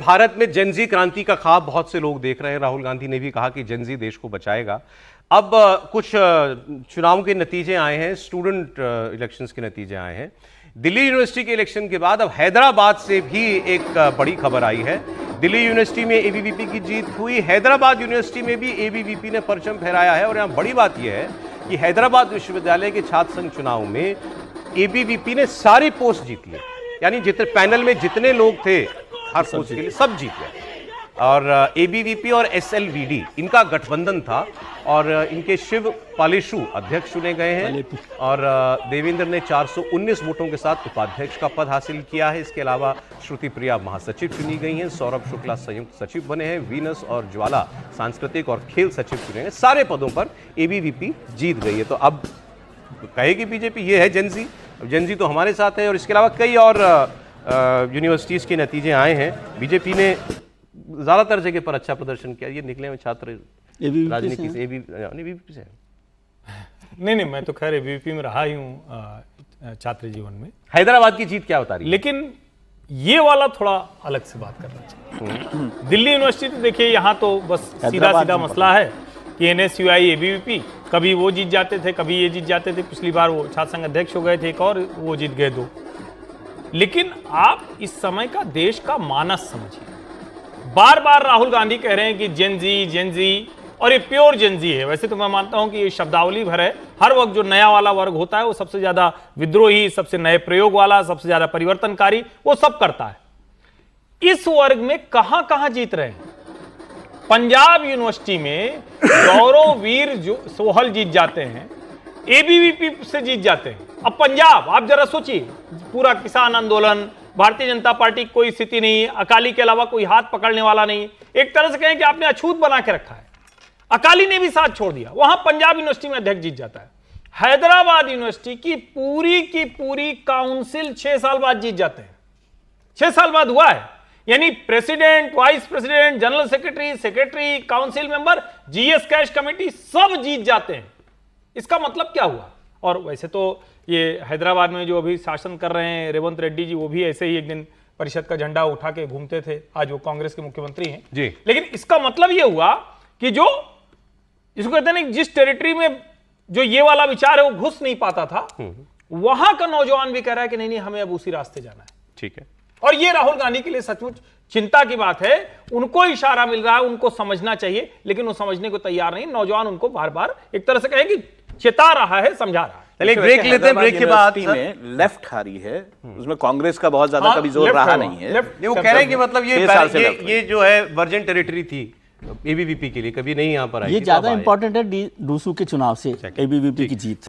भारत में जेनजी क्रांति का ख्वाब बहुत से लोग देख रहे हैं। राहुल गांधी ने भी कहा कि जेनजी देश को बचाएगा। अब कुछ चुनाव के नतीजे आए हैं, स्टूडेंट इलेक्शंस के नतीजे आए हैं। दिल्ली यूनिवर्सिटी के इलेक्शन के बाद अब हैदराबाद से भी एक बड़ी खबर आई है। दिल्ली यूनिवर्सिटी में एबीवीपी की जीत हुई, हैदराबाद यूनिवर्सिटी में भी एबीवीपी ने परचम फहराया है। और यहाँ बड़ी बात यह है कि हैदराबाद विश्वविद्यालय के छात्र संघ चुनाव में एबीवीपी ने सारी पोस्ट जीत ली, यानी जितने पैनल में जितने लोग थे हर पोस्ट के लिए सब जीत गए। और एबीवीपी और एसएलवीडी इनका गठबंधन था और इनके शिव पालेशु अध्यक्ष चुने गए हैं और देवेंद्र ने 419 वोटों के साथ उपाध्यक्ष का पद हासिल किया है। इसके अलावा श्रुति प्रिया महासचिव चुनी गई हैं, सौरभ शुक्ला संयुक्त सचिव बने हैं, वीनस और ज्वाला सांस्कृतिक और खेल सचिव चुने हैं। सारे पदों पर एबीवीपी जीत गई है। तो अब कहेगी बीजेपी ये है जेनजी, जेनजी तो हमारे साथ है। और इसके अलावा कई और यूनिवर्सिटीज के नतीजे आए हैं। बीजेपी ने ज्यादातर जगह पर अच्छा प्रदर्शन किया। ये निकले हुए छात्र राजनीति से एबीवीपी से नहीं, मैं तो खैर एबीवीपी में रहा ही हूँ छात्र जीवन में। हैदराबाद की जीत क्या बता रही है? लेकिन ये वाला थोड़ा अलग से बात करना चाहिए। दिल्ली यूनिवर्सिटी तो देखिए, यहाँ तो बस सीधा मसला है कि एनएसयूआई एबीवीपी कभी वो जीत जाते थे, कभी ये जीत जाते थे। पिछली बार वो छात्र संघ अध्यक्ष हो गए थे एक और वो जीत गए दो। लेकिन आप इस समय का देश का मानस समझिए। बार बार राहुल गांधी कह रहे हैं कि जेनजी और ये प्योर जेनजी है। वैसे तो मैं मानता हूं कि ये शब्दावली भर है। हर वक्त जो नया वाला वर्ग होता है वो सबसे ज्यादा विद्रोही, सबसे नए प्रयोग वाला, सबसे ज्यादा परिवर्तनकारी वो सब करता है। इस वर्ग में कहां कहां जीत रहे हैं? पंजाब यूनिवर्सिटी में गौरववीर जो सोहल जीत जाते हैं, एबीवीपी से जीत जाते हैं। अब पंजाब आप जरा सोचिए, पूरा किसान आंदोलन, भारतीय जनता पार्टी की कोई स्थिति नहीं, अकाली के अलावा कोई हाथ पकड़ने वाला नहीं। एक तरह से कहें कि आपने अछूत बना के रखा है। अकाली ने भी साथ छोड़ दिया, वहां पंजाब यूनिवर्सिटी में अध्यक्ष जीत जाता है। हैदराबाद यूनिवर्सिटी की पूरी काउंसिल 6 साल बाद जीत जाते हैं। 6 साल बाद हुआ है, यानी president, vice president, general secretary, council member, GS cash committee सब जीत जाते हैं। इसका मतलब क्या हुआ? और वैसे तो ये हैदराबाद में जो अभी शासन कर रहे हैं रेवंत रेड्डी जी, वो भी ऐसे ही एक दिन परिषद का झंडा उठा के घूमते थे। आज वो कांग्रेस के मुख्यमंत्री हैं जी। लेकिन इसका मतलब ये हुआ कि जो इसको कहते हैं जिस टेरिटरी में जो ये वाला विचार है वो घुस नहीं पाता था, वहां का नौजवान भी कह रहा है कि नहीं, हमें अब उसी रास्ते जाना है। ठीक है। और ये राहुल गांधी के लिए सचमुच चिंता की बात है। उनको इशारा मिल रहा है, उनको समझना चाहिए, लेकिन वो समझने को तैयार नहीं। नौजवान उनको बार बार एक तरह से कहे कि चेता रहा है, समझा रहा है। चलिए ब्रेक लेते हैं। ब्रेक के बाद में लेफ्ट हारी है, उसमें कांग्रेस का बहुत ज्यादा कभी जोर रहा नहीं है। वो कह रहे हैं कि मतलब ये जो है वर्जिन टेरिटरी थी एबीवीपी के लिए, कभी नहीं यहां पर आई। ये ज्यादा इंपॉर्टेंट है डूसू के चुनाव से एबीवीपी की जीत।